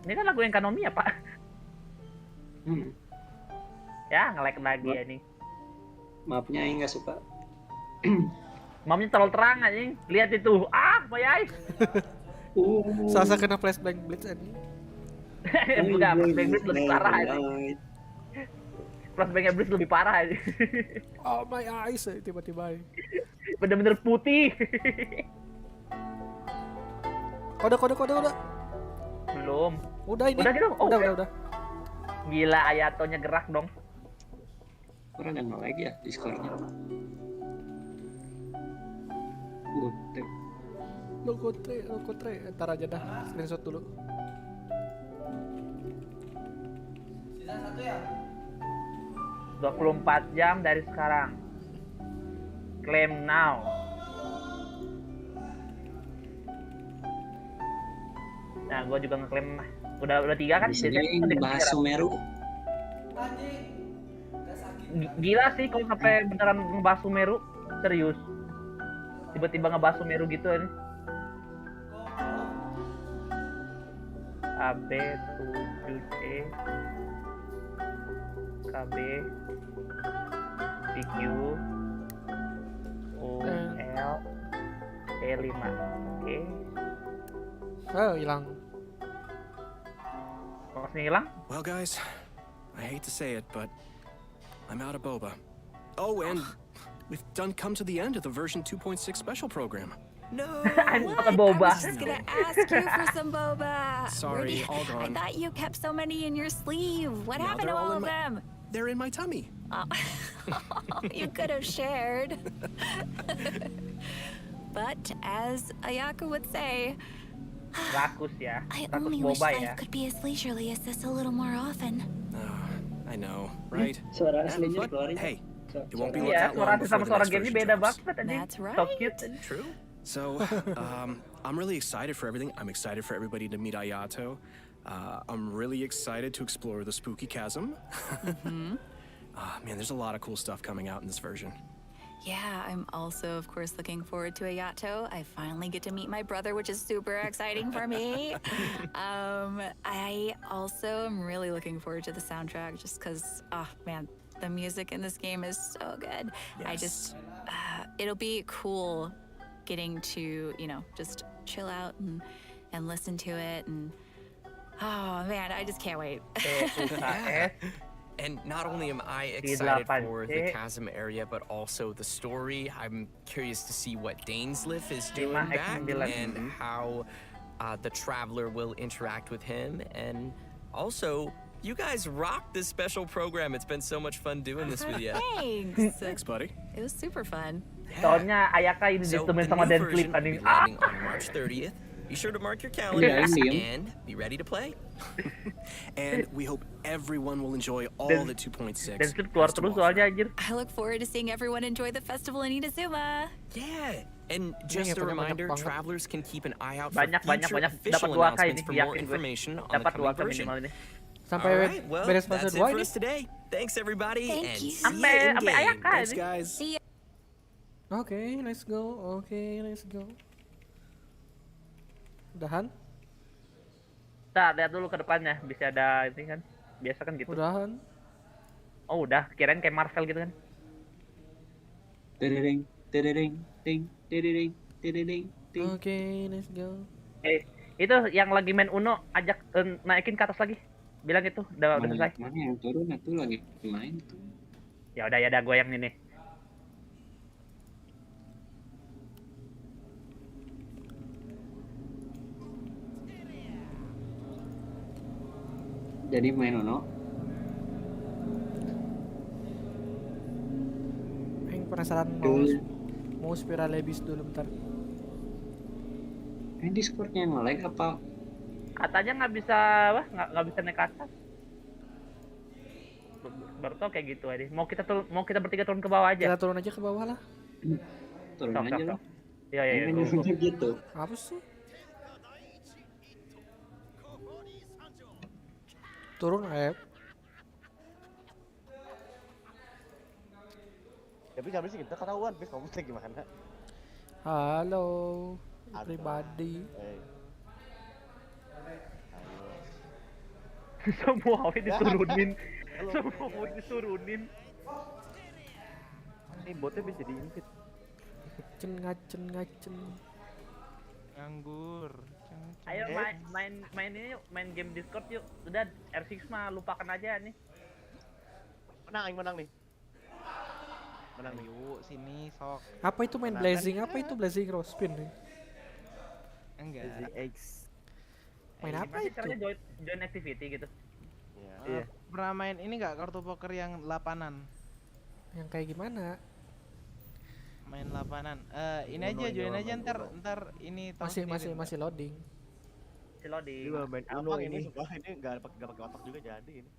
Ini kan lagu yang Kanomi ya, Pak? Ya, nge-like lagi ya nih. Maafnya yang nggak suka. Mamnya terlalu terang anjing. Lihat itu. Ah, Mayai. Sasa kena flashbang blitz anjing. Enggak, Flashbang Blitz lebih parah anjing. Flashbang Blitz lebih parah anjing. Oh my eyes tiba-tiba. Bener-bener putih. Kode udah. Belum. Udah ini. Udah gitu? Oh, Udah. Gila, Ayatonya gerak dong. Orang yang nge-lag ya Discord-nya. Logo tre. Ntar aja dah, screenshot dulu. Sisa 1 ya? 24 jam dari sekarang. Claim now. Nah, gua juga ngeklaim. Udah 3 kan? Di sini bahas Sumeru. Anjing. Udah sakit. Gila sih kalau sampai beneran ngebahas Sumeru. Serius. Tiba-tiba ngebahas Sumeru gitu ini. AB 7C KB PQ UL E5. Oke. Hilang. Maksudnya hilang? Well, guys, I hate to say it, but I'm out of boba. Oh, and we've come to the end of the version 2.6 special program. No. I'm What? not a boba. I was just gonna ask you for some boba. Sorry, all I gone. thought you kept so many in your sleeve. What Now happened to they're all all in of them? They're in my tummy. Oh. You could have shared. But as Ayaka would say, Rakus ya. I Rakus only wish boba life ya. could be as leisurely as this a little more often. I know, right? Suara aslinya But dikeluarin. hey, it won't be Suara- Iya, that suara long asli before sama the suara next gamenya version beda drops. banget anjing. That's right. So cute. True. So, I'm really excited for everything. I'm excited for everybody to meet Ayato. I'm really excited to explore the spooky chasm. Man, there's a lot of cool stuff coming out in this version. Yeah, I'm also, of course, looking forward to Ayato. I finally get to meet my brother, which is super exciting for me. I also am really looking forward to the soundtrack just because, oh man, the music in this game is so good. I just, it'll be cool getting to, just chill out and listen to it. And, oh man, I just can't wait. UKS. And not only am I Di excited 8C. for the chasm area, but also the story. I'm curious to see what Dainsliff is doing 5X back 9. and how the Traveler will interact with him. And also, you guys rocked this special program. It's been so much fun doing this with you. Thanks. Thanks, buddy. It was super fun. Soalnya Ayaka ini So ditemen the sama new Dan Clip version will anjing. be landing on March 30th. Be sure to mark your calendars and be ready to play. And we hope everyone will enjoy all Dan- that 2.6 Dan Clip keluar has to terus offer. soalnya anjir. I look forward to seeing everyone enjoy the festival in Inazuma. Yeah, and just a Banyak reminder, banget. Travelers can keep an eye out for Banyak future dapat official 2K announcements ini for more yakin gue. information on the Dapat coming 2K version. minimal ini. Sampai Alright, well, beres fase that's it 2 for ini. us today. Thanks everybody, Thank and you. see you in Sampai game. Ayaka Thanks, ini. guys. See ya. Oke, let's go. Udahan? Nah, lihat dulu ke depannya, bisa ada ini kan. Biasa kan gitu. Udahan. Oh, udah. Kirain kayak Marvel gitu kan. Tereng, tereng, ting, tereng, tereng, ting. Oke, let's go. Itu yang lagi main Uno, ajak naikin ke atas lagi. Bilang itu udah selesai. Mana yang turun itu lagi main tuh. Ya udah gue yang ini. Jadi main Uno. Yang penasaran mau spiral lebis dulu bentar. Ini Discordnya yang lag apa? Katanya nggak bisa nggak bisa naik ke atas. Baru tau kayak gitu aja. Mau kita bertiga turun ke bawah aja. Kita turun aja ke bawah lah. Turun Sok, aja sok, lah. sok. Iya. Kan nyuruhnya gitu. Apa sih? Turun, Tapi habis kita ketahuan, bis ngomongnya gimana? Halo, everybody. Semua diturunin. Semua diturunin. Ini botnya bisa di-invite. Ngacen. Nganggur. Ayo main ini yuk, main game Discord yuk. Udah R6 mah lupakan aja nih. Menang nih. Menang nih. Yuk, sini sok. Apa itu main blazing? Apa itu blazing rospin nih? Enggak. X. Main apa Gimana sih itu? caranya join activity gitu? Iya. Pernah main ini enggak kartu poker yang 8-an? Yang kayak gimana? Main lapanan. Ini aja join aja ntar ini Masih loading. Si Lodi. Dia main Uno Gampang ini ini. sumpah, ini nggak pakai otak juga jadi ini.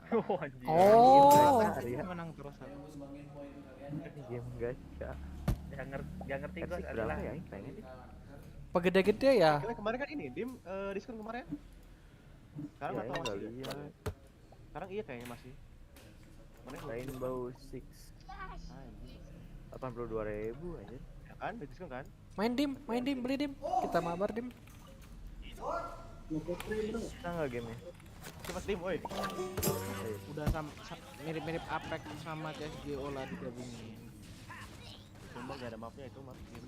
Oh, anjir. Oh, Iya. menang terus aku. Ini game gacha. Gak ngerti gua Persik adalah. berapa ya? Pengen nih. Pegede-gede ya. Kemarin kan ini dim diskon kemarin. Sekarang Ya, nggak tahu nggak masih. lihat. Sekarang iya kayaknya masih. Kemarin Rainbow Six 82.000 aja. ya kan, diskon kan? Main dim, beli dim. Kita mabar dim. Bisa nggak gamenya? Cepat dim, woi. Udah mirip-mirip Apex sama CSGO lah digabungin. Cuma nggak ada mapnya itu map game.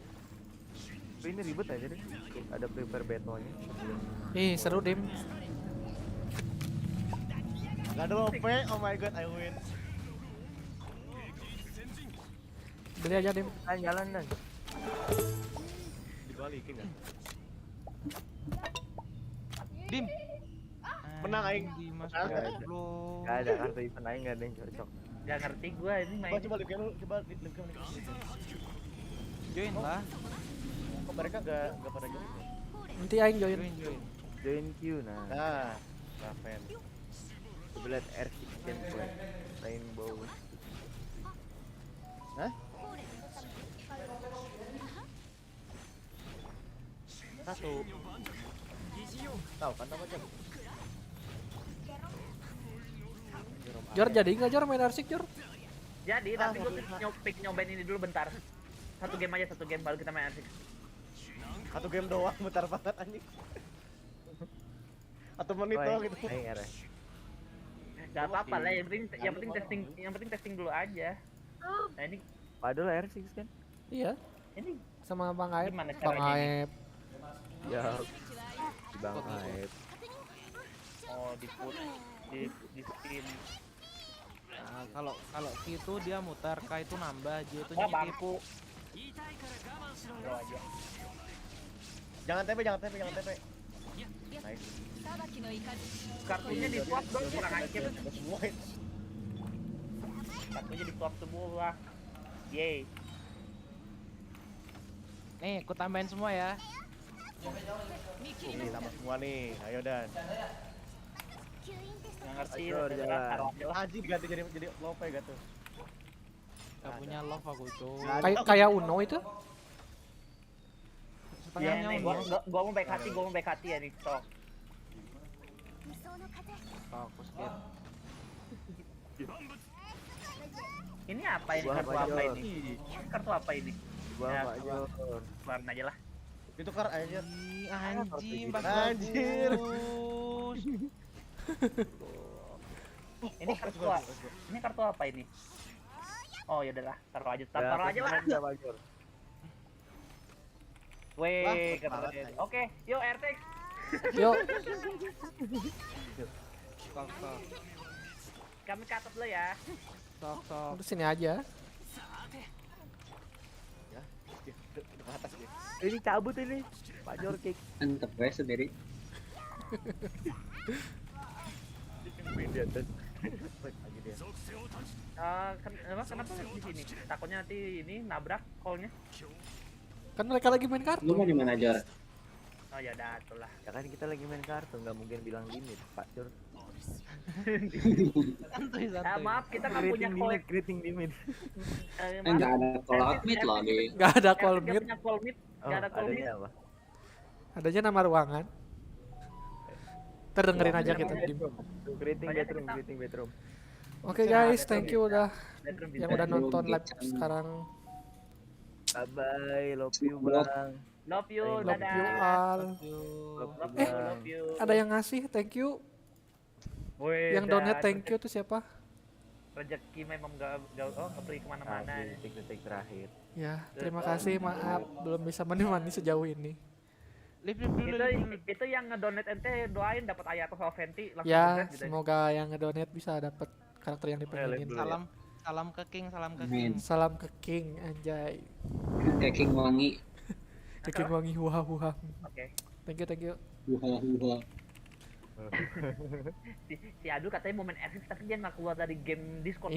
Tapi ini ribet aja deh. Ada prepare battle-nya. Ih, seru dim. Gak ada OP, oh my god, I win. Beli aja dim. Jalan dan. Dibalikin kan? Dim. Menang aing. Dimas Ah, nggak ada. belum. Gak ada kartu event lain, gak ada yang cocok. Gak ngerti gua ini main. Coba live game dulu, coba live game. Join lah. Kok mereka nggak pada join? Nanti aing join. Join. Join queue nah. Nah, Raven. Coba lihat R6 gameplay. Rainbow. Hah? Satu. Tahu kan nama jam? Jor jadi nggak Jor main arsik Jor? Jadi tapi gua nyobain ini dulu bentar. Satu game aja, satu game baru kita main asik. Satu game doang, bentar banget anjing. Atau menit doang gitu. Gak apa-apa lah, yang penting testing dulu aja. Nah ini Padahal R6 kan? Iya. ini Sama Bang Aep. Gimana Bang caranya ini? Aep. Ya. Bang Aep. oh di spin. Nah, kalau Q itu dia muter, K itu nambah, J itu Wah nyikip. bangku. Bro aja. Jangan TP. Nice. Kartunya di swap dong, kurang aja. Semua itu. Kartunya di swap semua. Yeay. Nih, aku tambahin semua ya. Nih tambah semua nih. Ayo dan. Nggak ngerti. Jor, jalan. taruh aja lah. Anjing ganti jadi lope gitu. Gak punya love aku itu. Kayak Uno itu? Setengahnya Nih, Uno. gua mau baik hati ya nih, sok. Oh, aku skip. Ini apa ini? Gua Kartu apa, apa Jor? ini? Kartu apa ini? Gua Ya, Pak Jor. keluarin aja lah. Itu kar aja. Ih, anjing, Anjir. bagus. Ini kartu apa ini? Oh ya udahlah, taruh aja lah. Pak Jor. Weh, Wah, keren. Oke, yuk RTX. Yuk. Sok. Kami ke atas dulu ya. Sok. Udah sini aja. Ya, udah ke atas dia. Ini cabut ini. Pak Jor kick. Mantep gue sendiri. Main di atas. Lagi dia. Kenapa di sini? Takutnya nanti ini nabrak call-nya. Kan mereka lagi main Lu kartu. mau di mana Jor? Oh ya udah, itulah. Ya kan kita lagi main kartu, nggak mungkin bilang limit, Pak Jor. Santuy. Maaf, kita nggak punya call. Greeting limit. Enggak ada call out meet loh di. Nggak ada call Nggak meet. punya call meet. Nggak ada call meet. Adanya apa? Adanya nama ruangan. Terdengerin aja kita dim. Greeting Banyak bedroom, kita- greeting bedroom. Oke guys, thank you udah Bedroom yang bisa. udah nonton live sekarang. Bye bye, love you Blok. bang. Love you, Love Love dadah. you all. Love you, Eh, love you. Ada yang ngasih, thank you. Weh, Yang donate thank you tuh siapa? Rezeki memang nggak pergi kemana-mana. Detik-detik terakhir. Ya, terima kasih, maaf belum bisa menemani sejauh ini. Live dulu. Itu yang ngedonate ente doain dapat Ayato sama Venti langsung Ya, sukses gitu. semoga yang ngedonate bisa dapat karakter yang dipengenin. dulu. Salam ke King. Amin. Salam ke King, anjay. Keking wangi. Ke King wangi huha. Oke. Thank you. Huha. Si Adu katanya mau main RX tapi dia nggak keluar dari game Discord.